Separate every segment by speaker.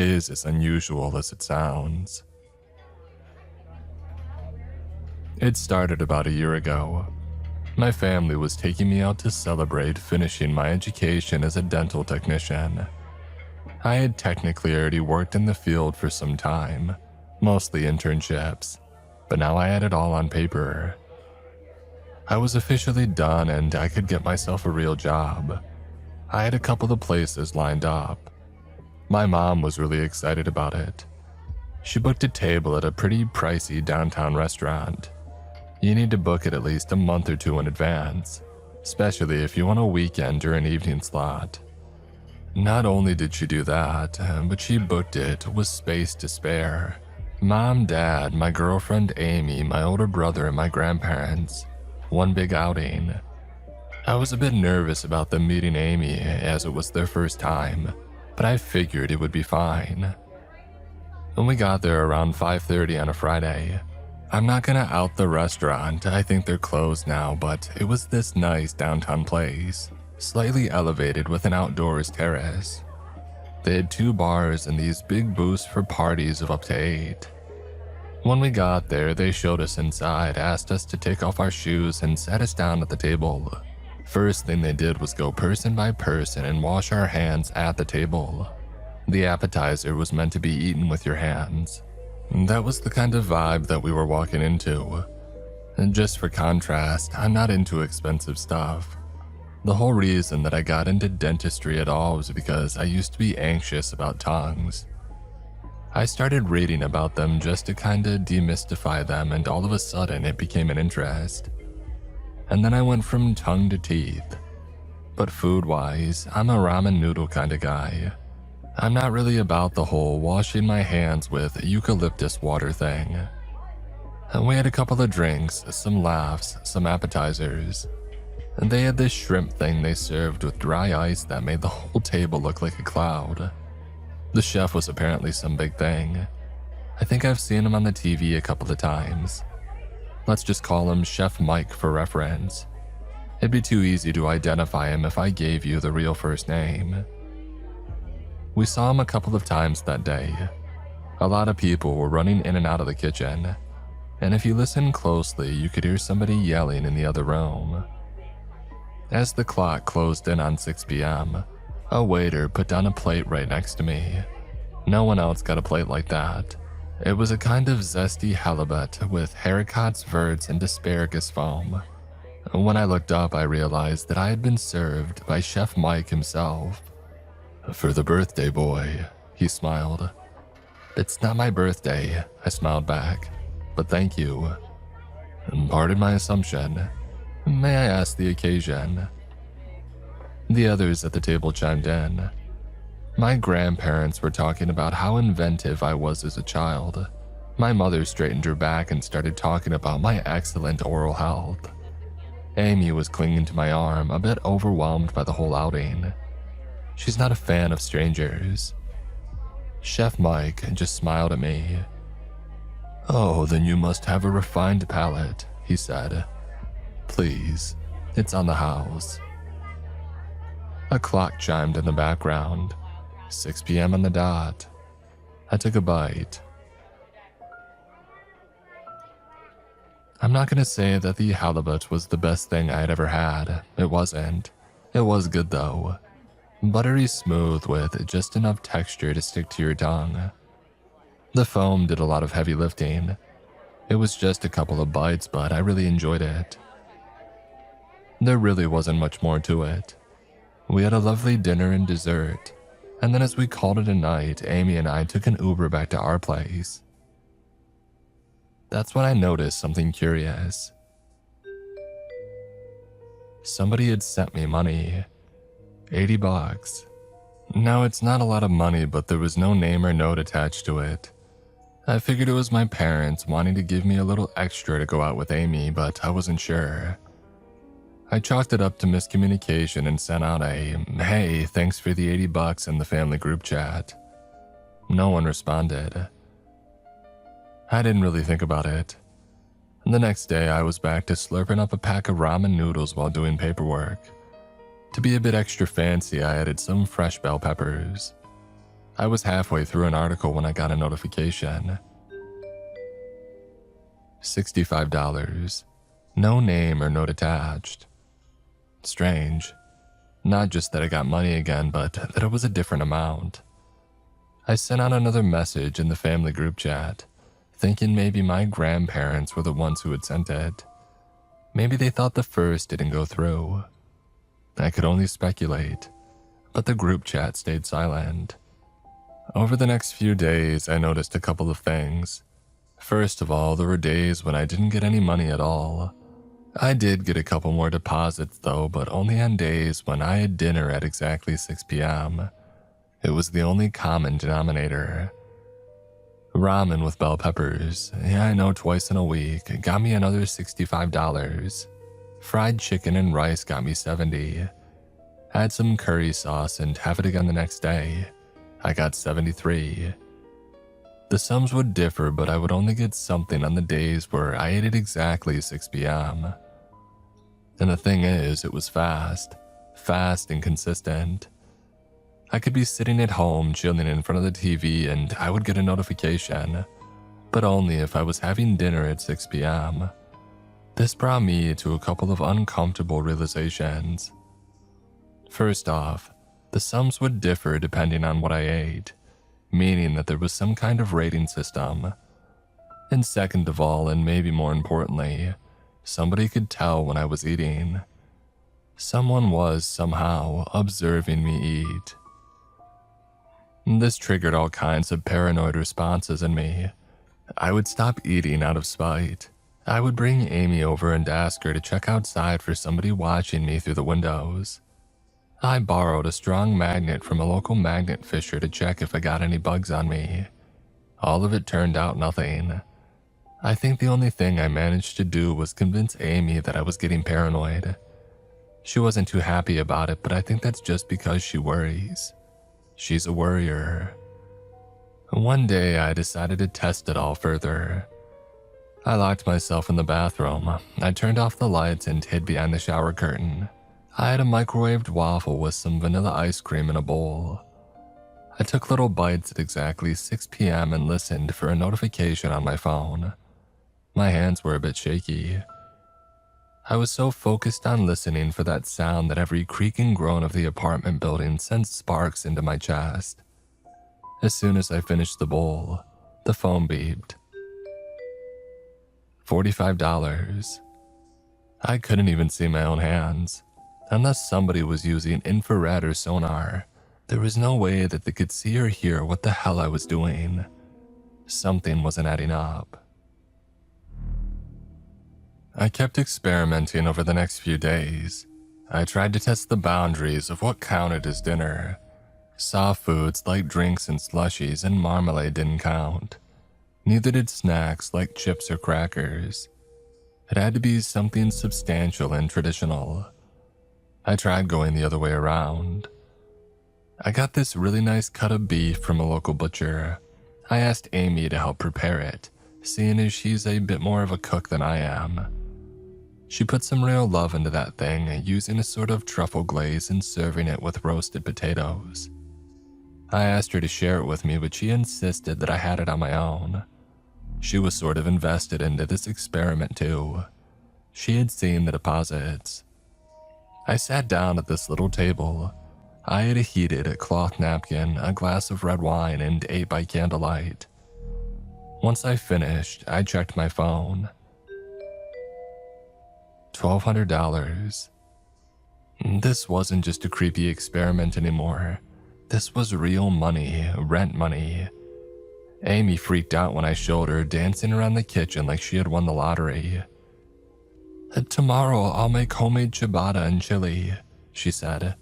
Speaker 1: is as unusual as it sounds. It started about a year ago. My family was taking me out to celebrate finishing my education as a dental technician. I had technically already worked in the field for some time, mostly internships, but now I had it all on paper. I was officially done and I could get myself a real job. I had a couple of places lined up. My mom was really excited about it. She booked a table at a pretty pricey downtown restaurant. You need to book it at least a month or two in advance, especially if you want a weekend or an evening slot. Not only did she do that, but she booked it with space to spare. Mom, Dad, my girlfriend Amy, my older brother, and my grandparents. One big outing. I was a bit nervous about them meeting Amy as it was their first time, but I figured it would be fine. When we got there around 5:30 on a Friday, I'm not gonna out the restaurant, I think they're closed now, but it was this nice downtown place, slightly elevated with an outdoors terrace. They had 2 bars and these big booths for parties of up to 8. When we got there, they showed us inside, asked us to take off our shoes, and sat us down at the table. First thing they did was go person by person and wash our hands at the table. The appetizer was meant to be eaten with your hands. That was the kind of vibe that we were walking into. And just for contrast, I'm not into expensive stuff. The whole reason that I got into dentistry at all was because I used to be anxious about tongues. I started reading about them just to kinda demystify them, and all of a sudden it became an interest. And then I went from tongue to teeth. But food-wise, I'm a ramen noodle kinda guy. I'm not really about the whole washing my hands with eucalyptus water thing. And we had a couple of drinks, some laughs, some appetizers. And they had this shrimp thing they served with dry ice that made the whole table look like a cloud. The chef was apparently some big thing. I think I've seen him on the TV a couple of times. Let's just call him Chef Mike for reference. It'd be too easy to identify him if I gave you the real first name. We saw him a couple of times that day. A lot of people were running in and out of the kitchen, and if you listened closely, you could hear somebody yelling in the other room. As the clock closed in on 6 p.m., a waiter put down a plate right next to me. No one else got a plate like that. It was a kind of zesty halibut with haricots, verts, and asparagus foam. When I looked up, I realized that I had been served by Chef Mike himself. "For the birthday boy," he smiled. "It's not my birthday," I smiled back, "but thank you." "Pardon my assumption. May I ask the occasion?" The others at the table chimed in. My grandparents were talking about how inventive I was as a child. My mother straightened her back and started talking about my excellent oral health. Amy was clinging to my arm, a bit overwhelmed by the whole outing. She's not a fan of strangers. Chef Mike just smiled at me. "Oh, then you must have a refined palate," he said. "Please, it's on the house." A clock chimed in the background. 6 p.m. on the dot. I took a bite. I'm not gonna say that the halibut was the best thing I had ever had. It wasn't. It was good though. Buttery smooth with just enough texture to stick to your tongue. The foam did a lot of heavy lifting. It was just a couple of bites, but I really enjoyed it. There really wasn't much more to it. We had a lovely dinner and dessert, and then as we called it a night, Amy and I took an Uber back to our place. That's when I noticed something curious. Somebody had sent me money. $80. Now, it's not a lot of money, but there was no name or note attached to it. I figured it was my parents wanting to give me a little extra to go out with Amy, but I wasn't sure. I chalked it up to miscommunication and sent out a, "Hey, thanks for the $80" in the family group chat. No one responded. I didn't really think about it. The next day, I was back to slurping up a pack of ramen noodles while doing paperwork. To be a bit extra fancy, I added some fresh bell peppers. I was halfway through an article when I got a notification. $65. No name or note attached. Strange. Not just that I got money again, but that it was a different amount. I sent out another message in the family group chat, thinking maybe my grandparents were the ones who had sent it. Maybe they thought the first didn't go through. I could only speculate, but the group chat stayed silent. Over the next few days, I noticed a couple of things. First of all, there were days when I didn't get any money at all. I did get a couple more deposits though, but only on days when I had dinner at exactly 6 p.m. It was the only common denominator. Ramen with bell peppers, yeah, I know, twice in a week, got me another $65. Fried chicken and rice got me $70. Add some curry sauce and have it again the next day. I got $73. The sums would differ, but I would only get something on the days where I ate at exactly 6 p.m. And the thing is, it was fast and consistent. I could be sitting at home chilling in front of the TV and I would get a notification, but only if I was having dinner at 6 p.m. This brought me to a couple of uncomfortable realizations. First off, the sums would differ depending on what I ate, meaning that there was some kind of rating system. And second of all, and maybe more importantly, somebody could tell when I was eating. Someone was somehow observing me eat. This triggered all kinds of paranoid responses in me. I would stop eating out of spite. I would bring Amy over and ask her to check outside for somebody watching me through the windows. I borrowed a strong magnet from a local magnet fisher to check if I got any bugs on me. All of it turned out nothing. I think the only thing I managed to do was convince Amy that I was getting paranoid. She wasn't too happy about it, but I think that's just because she worries. She's a worrier. One day I decided to test it all further. I locked myself in the bathroom. I turned off the lights and hid behind the shower curtain. I had a microwaved waffle with some vanilla ice cream in a bowl. I took little bites at exactly 6 p.m. and listened for a notification on my phone. My hands were a bit shaky. I was so focused on listening for that sound that every creak and groan of the apartment building sent sparks into my chest. As soon as I finished the bowl, the phone beeped. $45. I couldn't even see my own hands. Unless somebody was using infrared or sonar, there was no way that they could see or hear what the hell I was doing. Something wasn't adding up. I kept experimenting over the next few days. I tried to test the boundaries of what counted as dinner. Soft foods like drinks and slushies and marmalade didn't count. Neither did snacks like chips or crackers. It had to be something substantial and traditional. I tried going the other way around. I got this really nice cut of beef from a local butcher. I asked Amy to help prepare it, seeing as she's a bit more of a cook than I am. She put some real love into that thing, using a sort of truffle glaze and serving it with roasted potatoes. I asked her to share it with me, but she insisted that I had it on my own. She was sort of invested into this experiment too. She had seen the deposits. I sat down at this little table. I had a heated cloth napkin, a glass of red wine, and ate by candlelight. Once I finished, I checked my phone. $1,200. This wasn't just a creepy experiment anymore. This was real money, rent money. Amy freaked out when I showed her, dancing around the kitchen like she had won the lottery. "Tomorrow I'll make homemade ciabatta and chili," she said.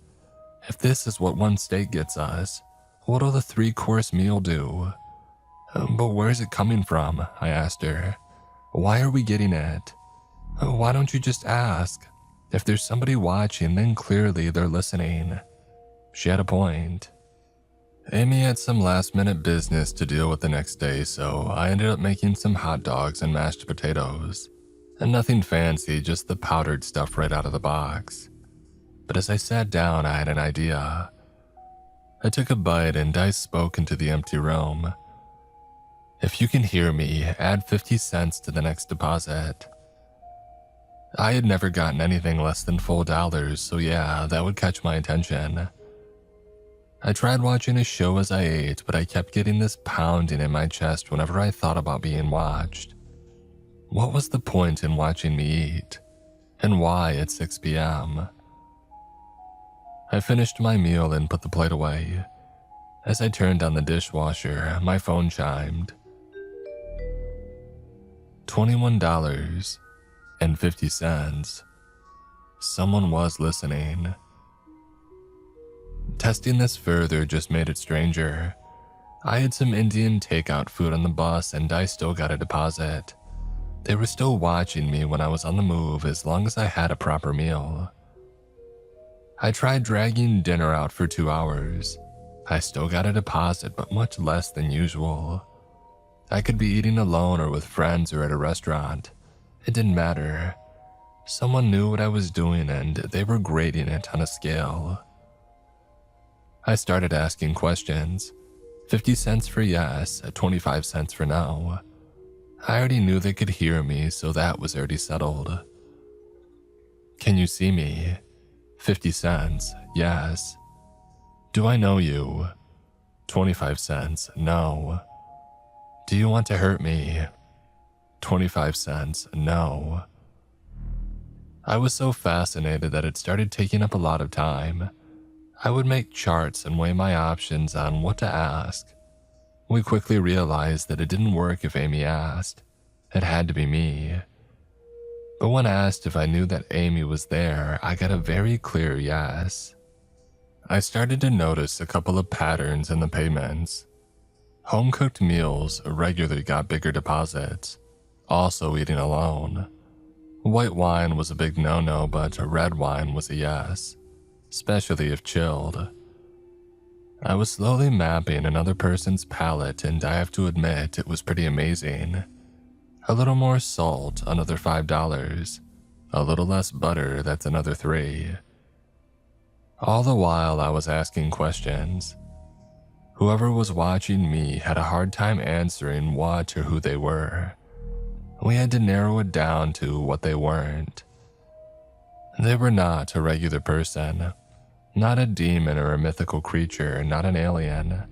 Speaker 1: "If this is what one steak gets us, what'll the 3-course meal do?" "But where's it coming from?" I asked her. "Why are we getting it?" "Why don't you just ask? If there's somebody watching, then clearly they're listening." She had a point. Amy had some last-minute business to deal with the next day, so I ended up making some hot dogs and mashed potatoes. And nothing fancy, just the powdered stuff right out of the box. But as I sat down, I had an idea. I took a bite and I spoke into the empty room. "If you can hear me, add 50 cents to the next deposit." I had never gotten anything less than full dollars, so yeah, that would catch my attention. I tried watching a show as I ate, but I kept getting this pounding in my chest whenever I thought about being watched. What was the point in watching me eat? And why at 6 p.m.? I finished my meal and put the plate away. As I turned on the dishwasher, my phone chimed. $21.50. Someone was listening. Testing this further just made it stranger. I had some Indian takeout food on the bus and I still got a deposit. They were still watching me when I was on the move as long as I had a proper meal. I tried dragging dinner out for 2 hours. I still got a deposit, but much less than usual. I could be eating alone or with friends or at a restaurant. It didn't matter. Someone knew what I was doing and they were grading it on a scale. I started asking questions. 50 cents for yes, 25 cents for no. I already knew they could hear me, so that was already settled. "Can you see me?" 50 cents, yes. "Do I know you?" 25 cents, no. "Do you want to hurt me?" 25 cents, no. I was so fascinated that it started taking up a lot of time. I would make charts and weigh my options on what to ask. We quickly realized that it didn't work if Amy asked. It had to be me. But when asked if I knew that Amy was there, I got a very clear yes. I started to notice a couple of patterns in the payments. Home-cooked meals regularly got bigger deposits, also eating alone. White wine was a big no-no, but red wine was a yes, especially if chilled. I was slowly mapping another person's palate, and I have to admit it was pretty amazing. A little more salt, another $5. A little less butter, that's another $3. All the while I was asking questions. Whoever was watching me had a hard time answering what or who they were. We had to narrow it down to what they weren't. They were not a regular person. Not a demon or a mythical creature, not an alien.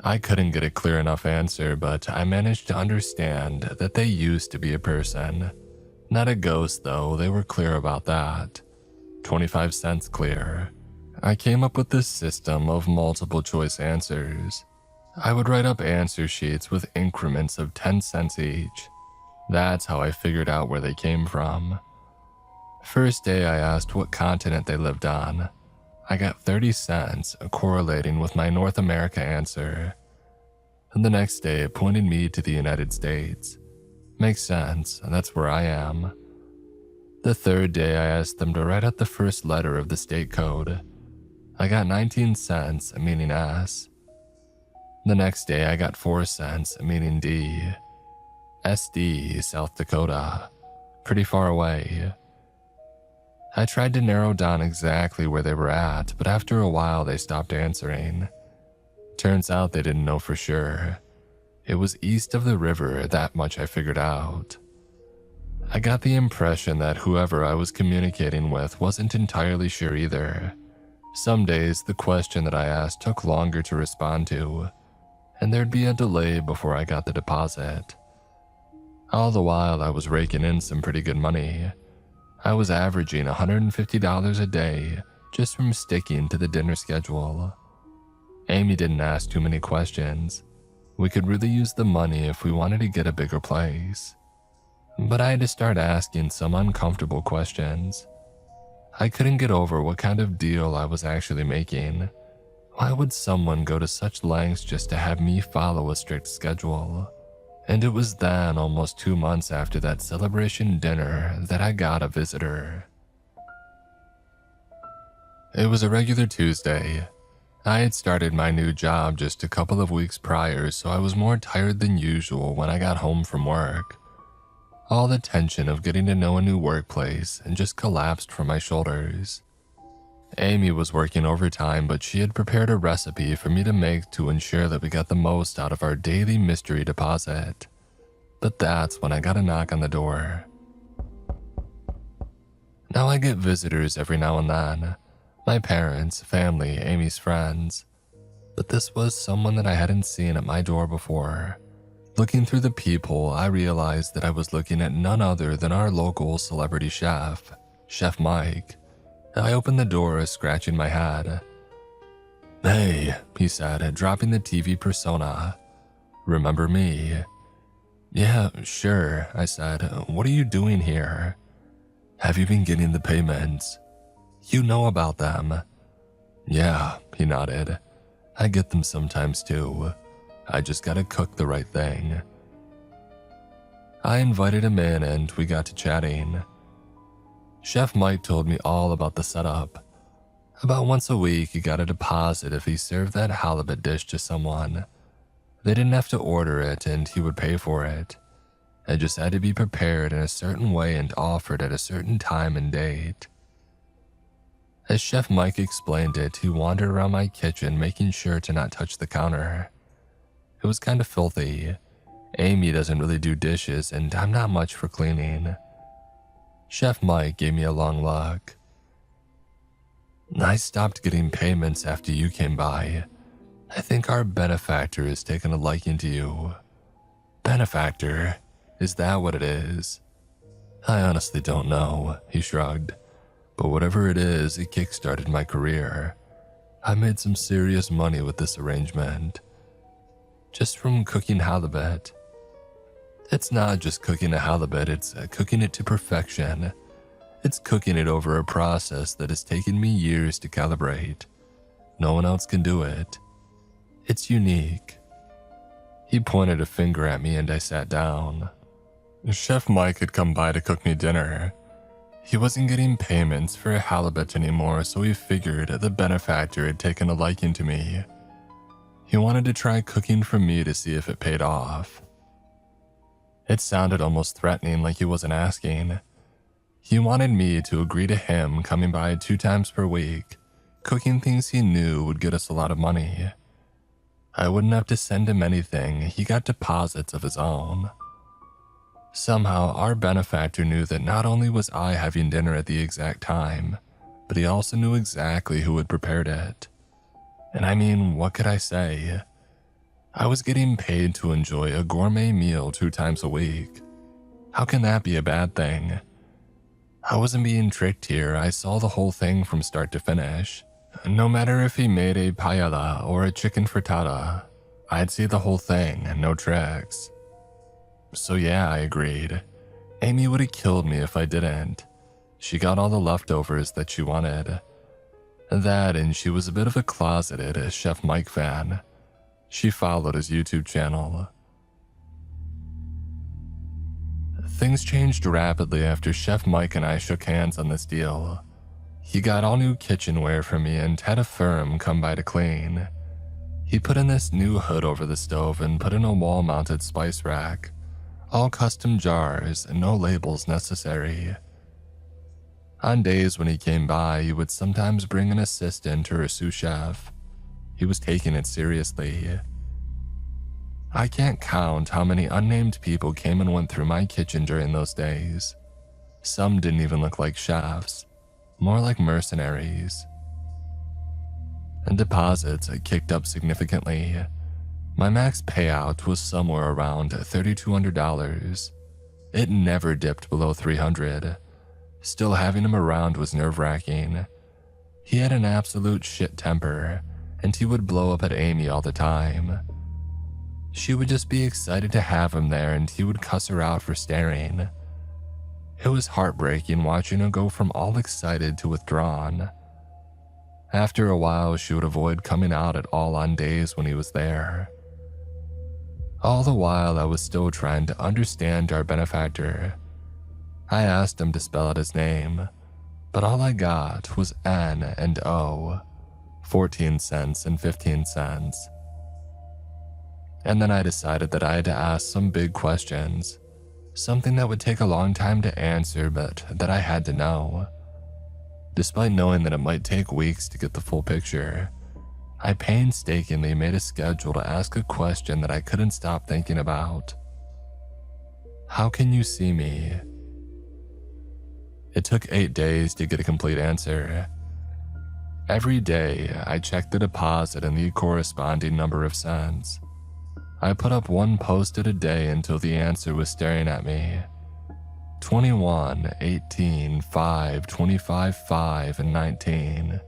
Speaker 1: I couldn't get a clear enough answer, but I managed to understand that they used to be a person. Not a ghost though, they were clear about that. 25 cents clear. I came up with this system of multiple choice answers. I would write up answer sheets with increments of 10 cents each. That's how I figured out where they came from. First day I asked what continent they lived on. I got 30 cents correlating with my North America answer. And the next day it pointed me to the United States. Makes sense, that's where I am. The third day I asked them to write out the first letter of the state code. I got 19 cents, meaning S. The next day I got 4 cents, meaning D. SD, South Dakota. Pretty far away. I tried to narrow down exactly where they were at, but after a while they stopped answering. Turns out they didn't know for sure. It was east of the river, that much I figured out. I got the impression that whoever I was communicating with wasn't entirely sure either. Some days the question that I asked took longer to respond to, and there'd be a delay before I got the deposit. All the while I was raking in some pretty good money. I was averaging $150 a day just from sticking to the dinner schedule. Amy didn't ask too many questions. We could really use the money if we wanted to get a bigger place. But I had to start asking some uncomfortable questions. I couldn't get over what kind of deal I was actually making. Why would someone go to such lengths just to have me follow a strict schedule? And it was then, almost 2 months after that celebration dinner, that I got a visitor. It was a regular Tuesday. I had started my new job just a couple of weeks prior, so I was more tired than usual when I got home from work. All the tension of getting to know a new workplace and just collapsed from my shoulders. Amy was working overtime, but she had prepared a recipe for me to make to ensure that we got the most out of our daily mystery deposit. But that's when I got a knock on the door. Now I get visitors every now and then. My parents, family, Amy's friends. But this was someone that I hadn't seen at my door before. Looking through the peephole, I realized that I was looking at none other than our local celebrity chef, Chef Mike. I opened the door, scratching my head. "Hey," he said, dropping the TV persona. "Remember me?" "Yeah, sure," I said. "What are you doing here?" "Have you been getting the payments?" "You know about them." "Yeah," he nodded. "I get them sometimes too. I just gotta cook the right thing." I invited him in and we got to chatting. Chef Mike told me all about the setup. About once a week, he got a deposit if he served that halibut dish to someone. They didn't have to order it and he would pay for it. It just had to be prepared in a certain way and offered at a certain time and date. As Chef Mike explained it, he wandered around my kitchen making sure to not touch the counter. It was kind of filthy. Amy doesn't really do dishes and I'm not much for cleaning. Chef Mike gave me a long look. "I stopped getting payments after you came by. I think our benefactor has taken a liking to you." "Benefactor? Is that what it is?" "I honestly don't know," he shrugged. "But whatever it is, it kickstarted my career. I made some serious money with this arrangement. Just from cooking halibut. It's not just cooking a halibut, it's cooking it to perfection. It's cooking it over a process that has taken me years to calibrate. No one else can do it. It's unique." He pointed a finger at me and I sat down. Chef Mike had come by to cook me dinner. He wasn't getting payments for halibut anymore, so he figured the benefactor had taken a liking to me. He wanted to try cooking for me to see if it paid off. It sounded almost threatening, like he wasn't asking. He wanted me to agree to him coming by 2 times per week, cooking things he knew would get us a lot of money. I wouldn't have to send him anything, he got deposits of his own. Somehow, our benefactor knew that not only was I having dinner at the exact time, but he also knew exactly who had prepared it. And I mean, what could I say? I was getting paid to enjoy a gourmet meal 2 times a week. How can that be a bad thing? I wasn't being tricked here, I saw the whole thing from start to finish. No matter if he made a paella or a chicken frittata, I'd see the whole thing, no tricks. So yeah, I agreed. Amy would have killed me if I didn't. She got all the leftovers that she wanted. That, and she was a bit of a closeted Chef Mike fan. She followed his YouTube channel. Things changed rapidly after Chef Mike and I shook hands on this deal. He got all new kitchenware for me and had a firm come by to clean. He put in this new hood over the stove and put in a wall-mounted spice rack. All custom jars and no labels necessary. On days when he came by, he would sometimes bring an assistant or a sous chef. He was taking it seriously. I can't count how many unnamed people came and went through my kitchen during those days. Some didn't even look like chefs, more like mercenaries. And deposits had kicked up significantly. My max payout was somewhere around $3,200. It never dipped below $300. Still having him around was nerve-wracking. He had an absolute shit temper, and he would blow up at Amy all the time. She would just be excited to have him there and he would cuss her out for staring. It was heartbreaking watching her go from all excited to withdrawn. After a while, she would avoid coming out at all on days when he was there. All the while, I was still trying to understand our benefactor. I asked him to spell out his name, but all I got was N and O, 14 cents and 15 cents. And then I decided that I had to ask some big questions, something that would take a long time to answer, but that I had to know. Despite knowing that it might take weeks to get the full picture, I painstakingly made a schedule to ask a question that I couldn't stop thinking about. How can you see me? It took 8 days to get a complete answer. Every day, I checked the deposit and the corresponding number of cents. I put up one post-it a day until the answer was staring at me. 21, 18, 5, 25, 5, and 19.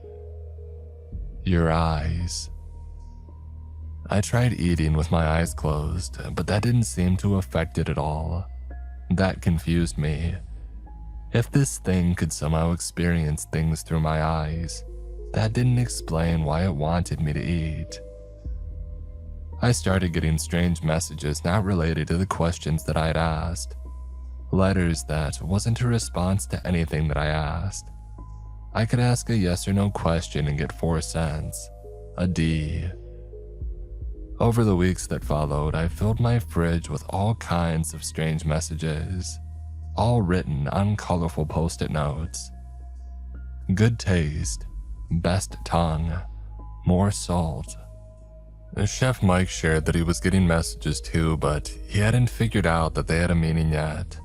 Speaker 1: Your eyes. I tried eating with my eyes closed, but that didn't seem to affect it at all. That confused me. If this thing could somehow experience things through my eyes, that didn't explain why it wanted me to eat. I started getting strange messages not related to the questions that I had asked. Letters that wasn't a response to anything that I asked. I could ask a yes or no question and get 4 cents, a D. Over the weeks that followed, I filled my fridge with all kinds of strange messages, all written on colorful post-it notes. Good taste, best tongue, more salt. Chef Mike shared that he was getting messages too, but he hadn't figured out that they had a meaning yet.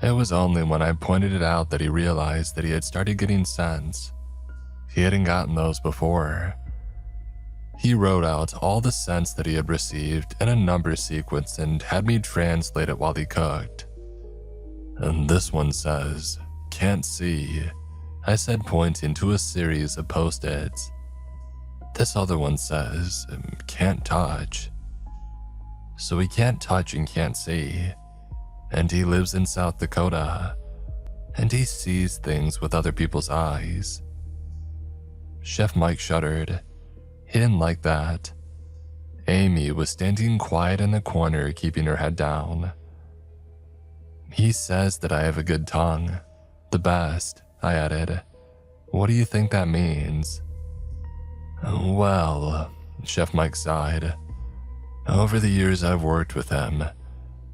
Speaker 1: It was only when I pointed it out that he realized that he had started getting cents. He hadn't gotten those before. He wrote out all the cents that he had received in a number sequence and had me translate it while he cooked. And this one says, "Can't see," I said, pointing to a series of post-its. This other one says, "Can't touch." So he can't touch and can't see. And he lives in South Dakota. And he sees things with other people's eyes. Chef Mike shuddered. He didn't like that. Amy was standing quiet in the corner, keeping her head down. He says that I have a good tongue. The best, I added. What do you think that means? Well, Chef Mike sighed. Over the years I've worked with him,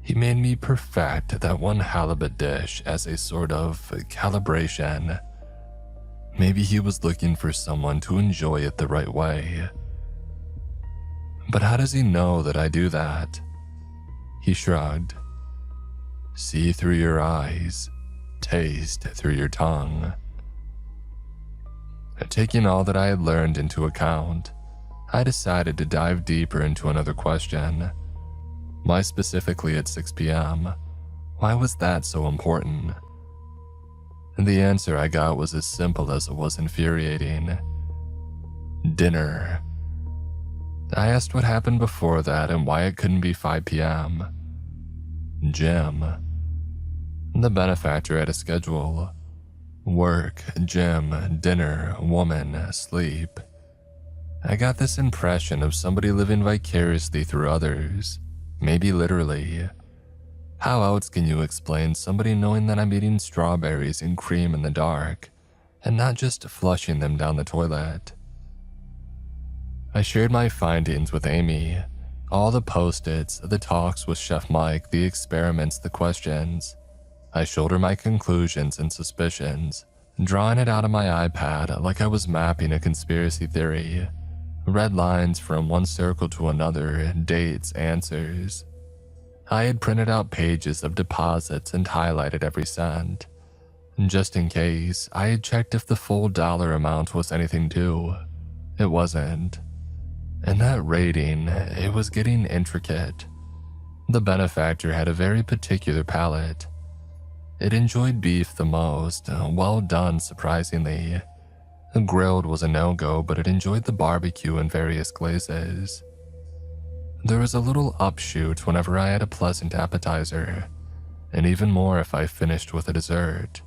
Speaker 1: he made me perfect that one halibut dish as a sort of calibration. Maybe he was looking for someone to enjoy it the right way. But how does he know that I do that? He shrugged. See through your eyes, taste through your tongue. Taking all that I had learned into account, I decided to dive deeper into another question. Why specifically at 6 p.m.? Why was that so important? And the answer I got was as simple as it was infuriating. Dinner. I asked what happened before that and why it couldn't be 5 p.m. Gym. The benefactor had a schedule. Work, gym, dinner, woman, sleep. I got this impression of somebody living vicariously through others, maybe literally. How else can you explain somebody knowing that I'm eating strawberries and cream in the dark, and not just flushing them down the toilet? I shared my findings with Amy, all the post-its, the talks with Chef Mike, the experiments, the questions. I showed her my conclusions and suspicions, drawing it out of my iPad like I was mapping a conspiracy theory. Red lines from one circle to another, dates, answers. I had printed out pages of deposits and highlighted every cent. Just in case, I had checked if the full dollar amount was anything due. It wasn't. And that rating, it was getting intricate. The benefactor had a very particular palate. It enjoyed beef the most, well done surprisingly. The grilled was a no-go, but it enjoyed the barbecue in various glazes. There was a little upshoot whenever I had a pleasant appetizer, and even more if I finished with a dessert.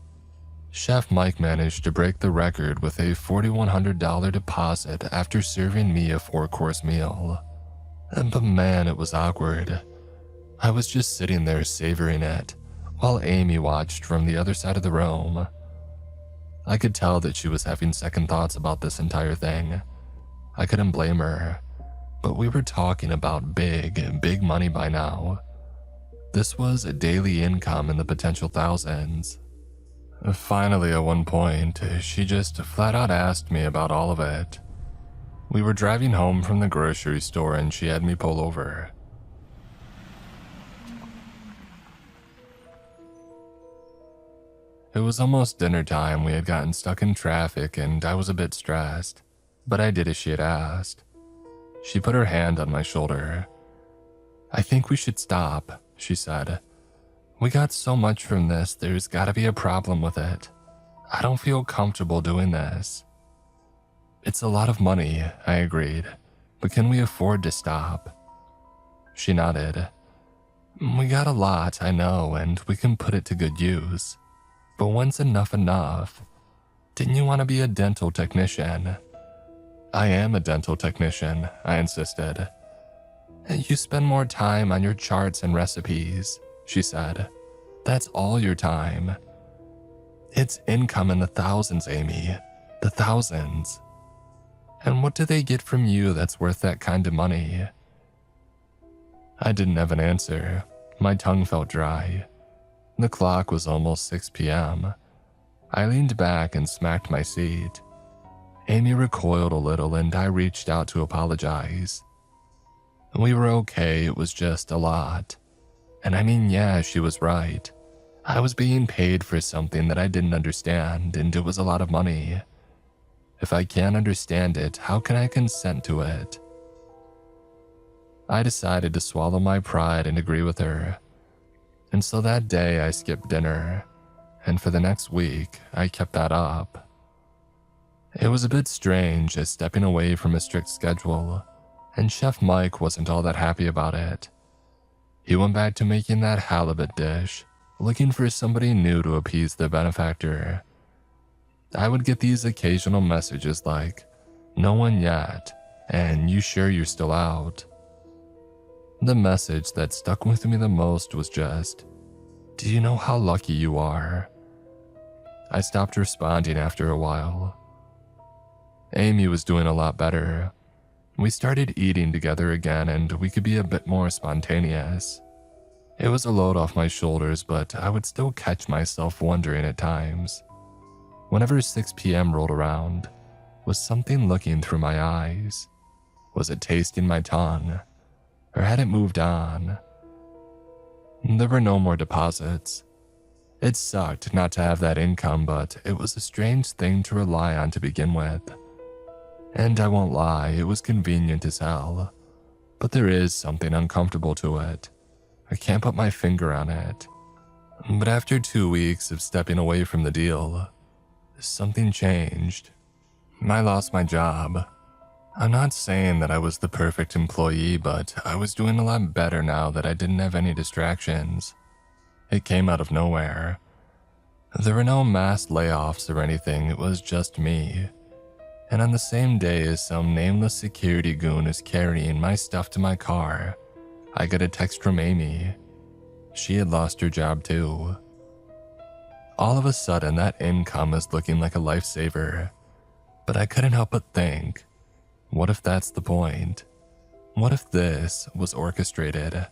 Speaker 1: Chef Mike managed to break the record with a $4,100 deposit after serving me a 4-course meal. But man, it was awkward. I was just sitting there savoring it, while Amy watched from the other side of the room. I could tell that she was having second thoughts about this entire thing. I couldn't blame her, but we were talking about big money by now. This was a daily income in the potential thousands. Finally, at one point, she just flat out asked me about all of it. We were driving home from the grocery store and she had me pull over. It was almost dinner time. We had gotten stuck in traffic and I was a bit stressed, but I did as she had asked. She put her hand on my shoulder. "I think we should stop," she said. "We got so much from this, there's gotta be a problem with it. I don't feel comfortable doing this." "It's a lot of money," I agreed, "but can we afford to stop?" She nodded. "We got a lot, I know, and we can put it to good use. But when's enough enough? Didn't you want to be a dental technician?" "I am a dental technician," I insisted. "You spend more time on your charts and recipes," she said. "That's all your time." "It's income in the thousands, Amy. The thousands. And what do they get from you that's worth that kind of money?" I didn't have an answer. My tongue felt dry. The clock was almost 6 p.m. I leaned back and smacked my seat. Amy recoiled a little and I reached out to apologize. We were okay, it was just a lot. And I mean, yeah, she was right. I was being paid for something that I didn't understand, and it was a lot of money. If I can't understand it, how can I consent to it? I decided to swallow my pride and agree with her. And so that day I skipped dinner, and for the next week, I kept that up. It was a bit strange as stepping away from a strict schedule, and Chef Mike wasn't all that happy about it. He went back to making that halibut dish, looking for somebody new to appease the benefactor. I would get these occasional messages like, "No one yet," and "You sure you're still out?" The message that stuck with me the most was just, "Do you know how lucky you are?" I stopped responding after a while. Amy was doing a lot better. We started eating together again and we could be a bit more spontaneous. It was a load off my shoulders, but I would still catch myself wondering at times. Whenever 6 p.m. rolled around, was something looking through my eyes? Was it tasting my tongue? Or had it moved on? There were no more deposits. It sucked not to have that income, but it was a strange thing to rely on to begin with. And I won't lie, it was convenient as hell. But there is something uncomfortable to it. I can't put my finger on it. But after 2 weeks of stepping away from the deal, something changed. I lost my job. I'm not saying that I was the perfect employee, but I was doing a lot better now that I didn't have any distractions. It came out of nowhere. There were no mass layoffs or anything, it was just me. And on the same day as some nameless security goon is carrying my stuff to my car, I got a text from Amy. She had lost her job too. All of a sudden, that income is looking like a lifesaver. But I couldn't help but think, what if that's the point? What if this was orchestrated?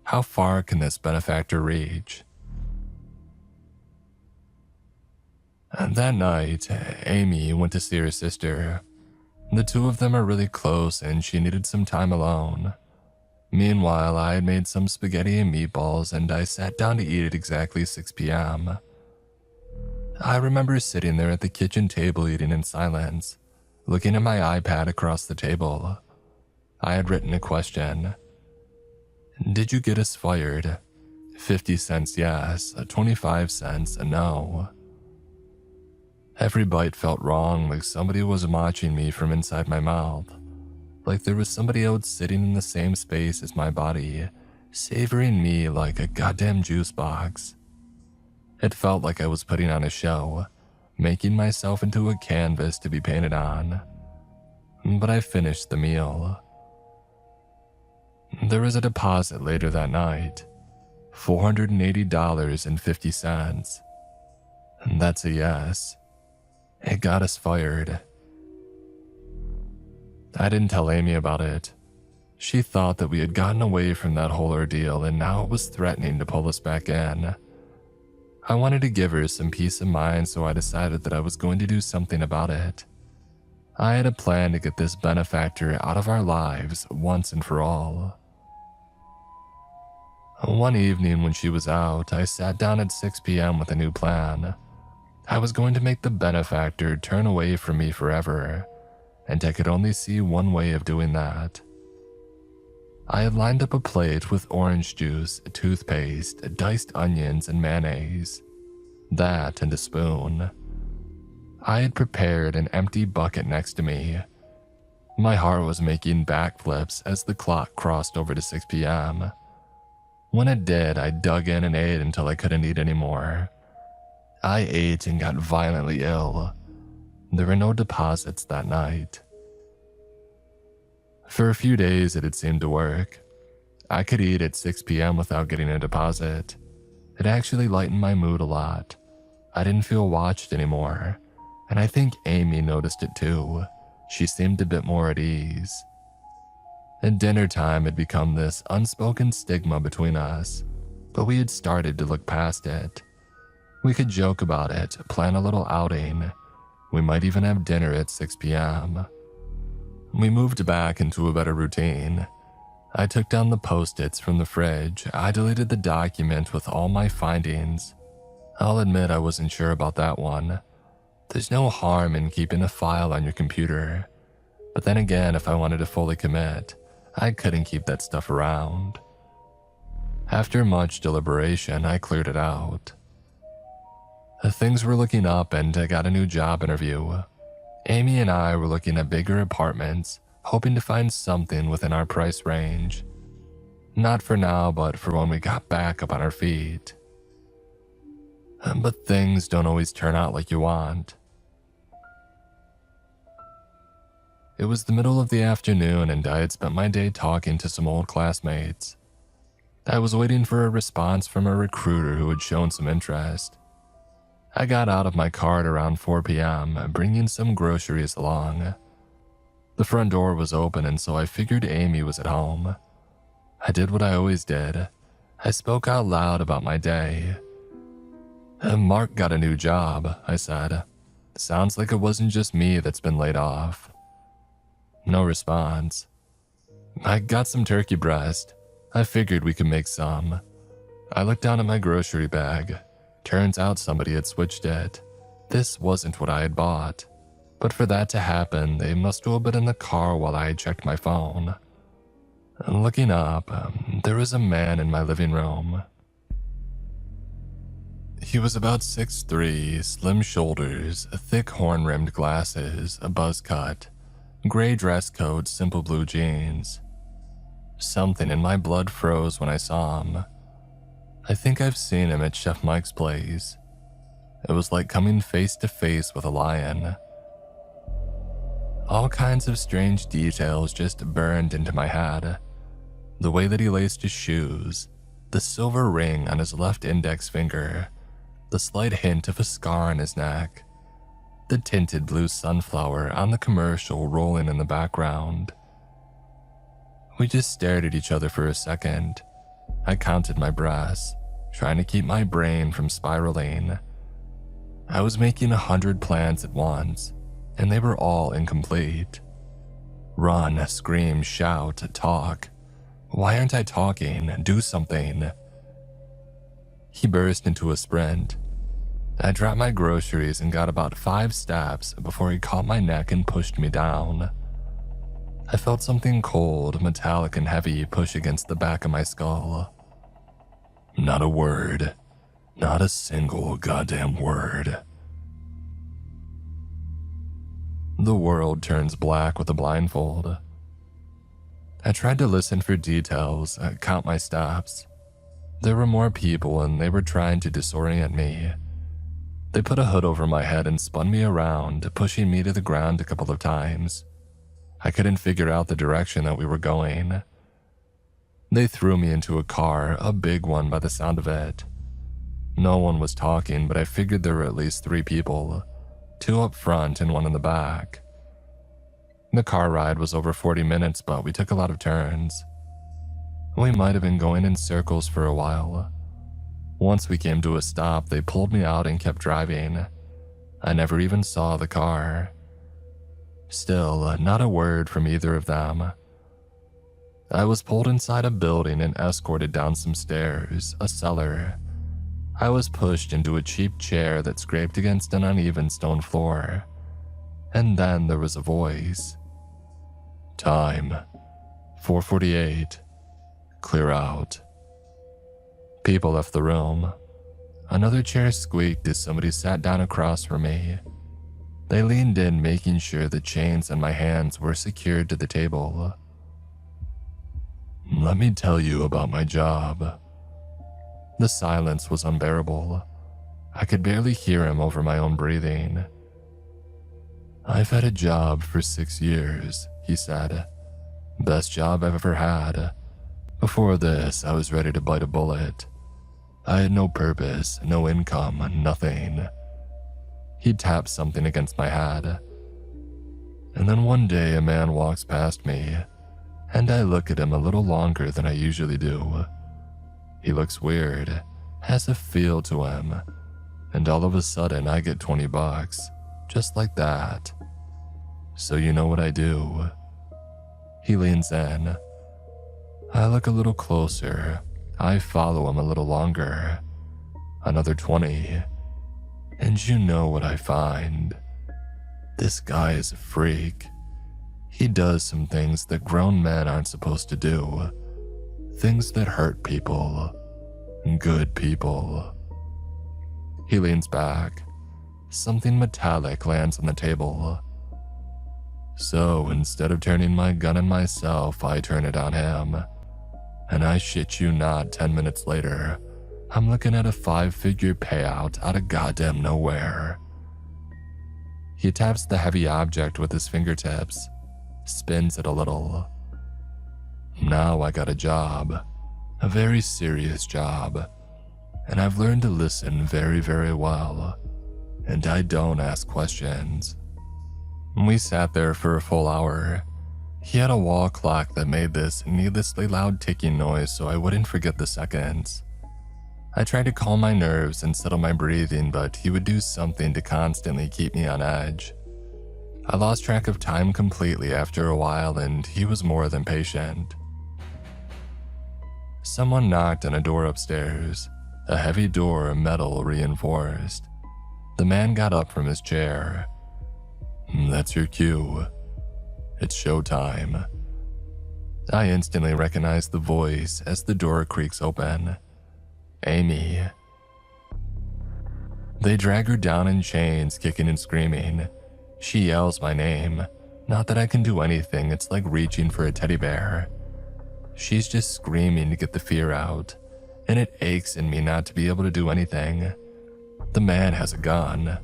Speaker 1: How far can this benefactor reach? And that night, Amy went to see her sister. The two of them are really close and she needed some time alone. Meanwhile, I had made some spaghetti and meatballs and I sat down to eat at exactly 6 p.m. I remember sitting there at the kitchen table eating in silence, looking at my iPad across the table. I had written a question. "Did you get us fired?" 50 cents yes, 25 cents no. Every bite felt wrong, like somebody was watching me from inside my mouth. Like there was somebody else sitting in the same space as my body, savoring me like a goddamn juice box. It felt like I was putting on a show, making myself into a canvas to be painted on. But I finished the meal. There was a deposit later that night, $480.50. That's a yes. It got us fired. I didn't tell Amy about it. She thought that we had gotten away from that whole ordeal and now it was threatening to pull us back in. I wanted to give her some peace of mind, so I decided that I was going to do something about it. I had a plan to get this benefactor out of our lives once and for all. One evening when she was out, I sat down at 6 p.m. with a new plan. I was going to make the benefactor turn away from me forever, and I could only see one way of doing that. I had lined up a plate with orange juice, toothpaste, diced onions, and mayonnaise. That and a spoon. I had prepared an empty bucket next to me. My heart was making backflips as the clock crossed over to 6 p.m. When it did, I dug in and ate until I couldn't eat anymore. I ate and got violently ill. There were no deposits that night. For a few days, it had seemed to work. I could eat at 6 p.m. without getting a deposit. It actually lightened my mood a lot. I didn't feel watched anymore, and I think Amy noticed it too. She seemed a bit more at ease. At dinner time had become this unspoken stigma between us, but we had started to look past it. We could joke about it, plan a little outing. We might even have dinner at 6 p.m. We moved back into a better routine. I took down the Post-its from the fridge. I deleted the document with all my findings. I'll admit I wasn't sure about that one. There's no harm in keeping a file on your computer. But then again, if I wanted to fully commit, I couldn't keep that stuff around. After much deliberation, I cleared it out. Things were looking up and I got a new job interview. Amy and I were looking at bigger apartments, hoping to find something within our price range. Not for now, but for when we got back up on our feet. But things don't always turn out like you want. It was the middle of the afternoon and I had spent my day talking to some old classmates. I was waiting for a response from a recruiter who had shown some interest. I got out of my car at around 4 p.m., bringing some groceries along. The front door was open and so I figured Amy was at home. I did what I always did. I spoke out loud about my day. Mark got a new job, I said. Sounds like it wasn't just me that's been laid off. No response. I got some turkey breast. I figured we could make some. I looked down at my grocery bag. Turns out somebody had switched it. This wasn't what I had bought. But for that to happen, they must have been in the car while I had checked my phone. Looking up, there was a man in my living room. He was about 6'3", slim shoulders, thick horn-rimmed glasses, a buzz cut, gray dress coat, simple blue jeans. Something in my blood froze when I saw him. I think I've seen him at Chef Mike's place. It was like coming face to face with a lion. All kinds of strange details just burned into my head. The way that he laced his shoes, the silver ring on his left index finger, the slight hint of a scar on his neck, the tinted blue sunflower on the commercial rolling in the background. We just stared at each other for a second. I counted my breaths, trying to keep my brain from spiraling. I was making 100 plans at once, and they were all incomplete. Run, scream, shout, talk. Why aren't I talking? Do something. He burst into a sprint. I dropped my groceries and got about 5 steps before he caught my neck and pushed me down. I felt something cold, metallic, and heavy push against the back of my skull. Not a word. Not a single goddamn word. The world turns black with a blindfold. I tried to listen for details, count my steps. There were more people and they were trying to disorient me. They put a hood over my head and spun me around, pushing me to the ground a couple of times. I couldn't figure out the direction that we were going. They threw me into a car, a big one by the sound of it. No one was talking, but I figured there were at least 3 people, 2 up front and 1 in the back. The car ride was over 40 minutes, but we took a lot of turns. We might have been going in circles for a while. Once we came to a stop, they pulled me out and kept driving. I never even saw the car. Still, not a word from either of them. I was pulled inside a building and escorted down some stairs, a cellar. I was pushed into a cheap chair that scraped against an uneven stone floor. And then there was a voice. Time. 4:48. Clear out. People left the room. Another chair squeaked as somebody sat down across from me. They leaned in, making sure the chains on my hands were secured to the table. Let me tell you about my job. The silence was unbearable. I could barely hear him over my own breathing. I've had a job for 6 years, he said. Best job I've ever had. Before this, I was ready to bite a bullet. I had no purpose, no income, nothing. He tapped something against my head. And then one day a man walks past me, and I look at him a little longer than I usually do. He looks weird, has a feel to him, and all of a sudden I get $20, just like that. So you know what I do? He leans in. I look a little closer. I follow him a little longer. Another 20. And you know what I find. This guy is a freak. He does some things that grown men aren't supposed to do. Things that hurt people. Good people. He leans back. Something metallic lands on the table. So instead of turning my gun on myself, I turn it on him. And I shit you not, 10 minutes later, I'm looking at a 5-figure payout out of goddamn nowhere. He taps the heavy object with his fingertips, spins it a little. Now I got a job, a very serious job, and I've learned to listen very, very well, and I don't ask questions. We sat there for a full hour. He had a wall clock that made this needlessly loud ticking noise so I wouldn't forget the seconds. I tried to calm my nerves and settle my breathing, but he would do something to constantly keep me on edge. I lost track of time completely after a while, and he was more than patient. Someone knocked on a door upstairs, a heavy door, metal reinforced. The man got up from his chair. That's your cue. It's showtime. I instantly recognized the voice as the door creaks open. Amy. They drag her down in chains, kicking and screaming. She yells my name. Not that I can do anything, it's like reaching for a teddy bear. She's just screaming to get the fear out, and it aches in me not to be able to do anything. The man has a gun.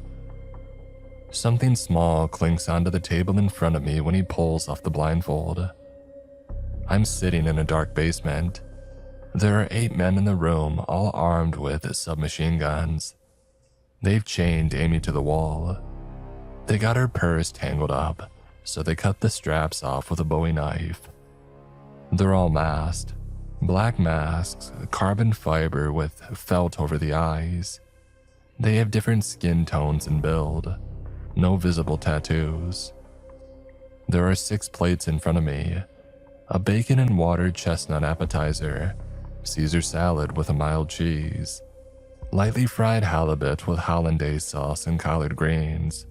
Speaker 1: Something small clinks onto the table in front of me when he pulls off the blindfold. I'm sitting in a dark basement. There are 8 men in the room, all armed with submachine guns. They've chained Amy to the wall. They got her purse tangled up, so they cut the straps off with a Bowie knife. They're all masked. Black masks, carbon fiber with felt over the eyes. They have different skin tones and build. No visible tattoos. There are 6 plates in front of me. A bacon and water chestnut appetizer, Caesar salad with a mild cheese, lightly fried halibut with hollandaise sauce and collard greens,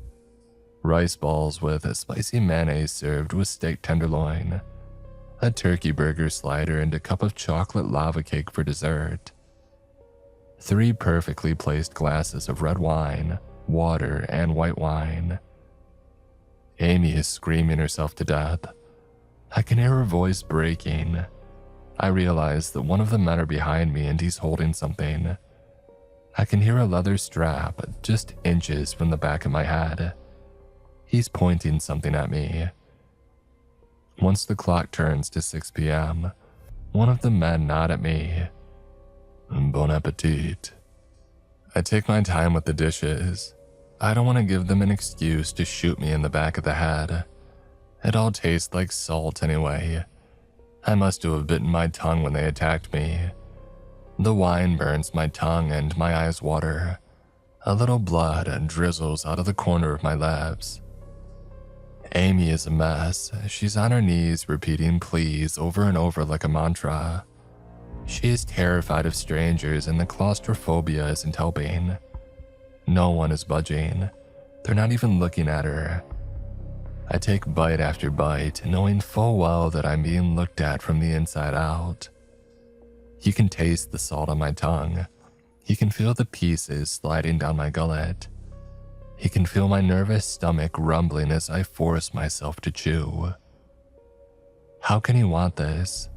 Speaker 1: rice balls with a spicy mayonnaise served with steak tenderloin, a turkey burger slider, and a cup of chocolate lava cake for dessert. 3 perfectly placed glasses of red wine, water, and white wine. Amy is screaming herself to death. I can hear her voice breaking. I realize that one of the men are behind me and he's holding something. I can hear a leather strap just inches from the back of my head. He's pointing something at me. Once the clock turns to 6 p.m., one of the men nod at me. Bon appetit. I take my time with the dishes. I don't want to give them an excuse to shoot me in the back of the head. It all tastes like salt anyway. I must have bitten my tongue when they attacked me. The wine burns my tongue and my eyes water. A little blood drizzles out of the corner of my lips. Amy is a mess. She's on her knees repeating please over and over like a mantra. She is terrified of strangers and the claustrophobia isn't helping. No one is budging. They're not even looking at her. I take bite after bite, knowing full well that I'm being looked at from the inside out. You can taste the salt on my tongue. You can feel the pieces sliding down my gullet. You can feel my nervous stomach rumbling as I force myself to chew. How can he want this?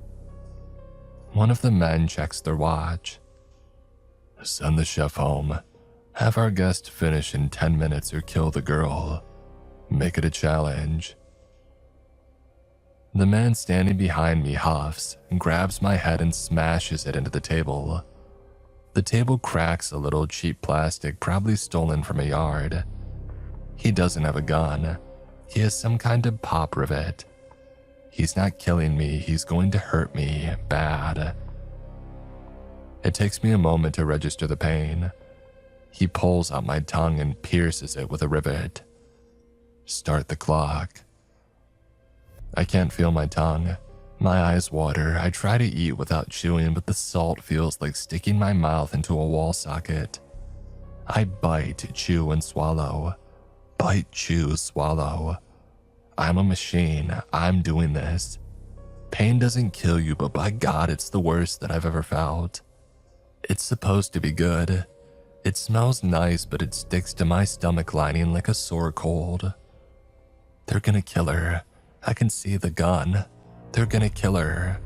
Speaker 1: One of the men checks their watch. Send the chef home. Have our guest finish in 10 minutes or kill the girl. Make it a challenge. The man standing behind me huffs and grabs my head and smashes it into the table. The table cracks a little cheap plastic probably stolen from a yard. He doesn't have a gun. He has some kind of pop rivet. He's not killing me, he's going to hurt me bad. It takes me a moment to register the pain. He pulls out my tongue and pierces it with a rivet. Start the clock. I can't feel my tongue. My eyes water. I try to eat without chewing, but the salt feels like sticking my mouth into a wall socket. I bite, chew, and swallow. Bite, chew, swallow. I'm a machine. I'm doing this. Pain doesn't kill you, but by God, it's the worst that I've ever felt. It's supposed to be good. It smells nice, but it sticks to my stomach lining like a sore cold. They're gonna kill her. I can see the gun. They're gonna kill her.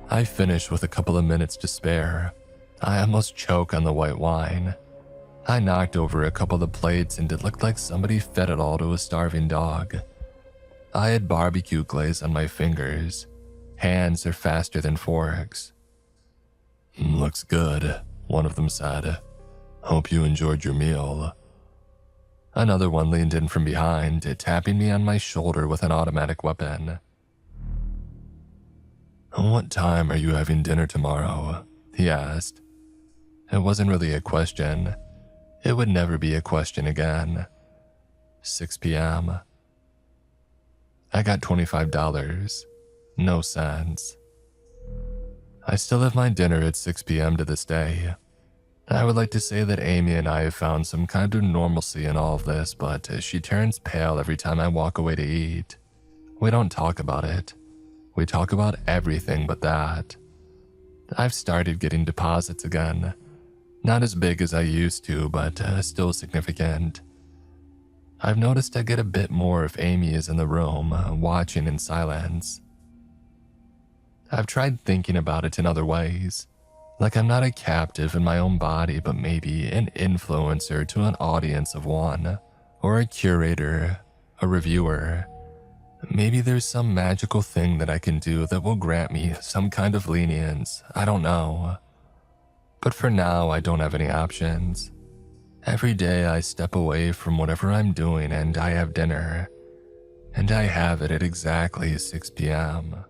Speaker 1: I finish with a couple of minutes to spare. I almost choke on the white wine. I knocked over a couple of plates and it looked like somebody fed it all to a starving dog. I had barbecue glaze on my fingers. Hands are faster than forks. Looks good, one of them said. Hope you enjoyed your meal. Another one leaned in from behind, tapping me on my shoulder with an automatic weapon. What time are you having dinner tomorrow? He asked. It wasn't really a question. It would never be a question again. 6 p.m. I got $25. No cents. I still have my dinner at 6 p.m. to this day. I would like to say that Amy and I have found some kind of normalcy in all of this, but she turns pale every time I walk away to eat. We don't talk about it. We talk about everything but that. I've started getting deposits again. Not as big as I used to, but still significant. I've noticed I get a bit more if Amy is in the room, watching in silence. I've tried thinking about it in other ways. Like I'm not a captive in my own body, but maybe an influencer to an audience of one, or a curator, a reviewer. Maybe there's some magical thing that I can do that will grant me some kind of lenience, I don't know. But for now, I don't have any options. Every day I step away from whatever I'm doing and I have dinner. And I have it at exactly 6 p.m.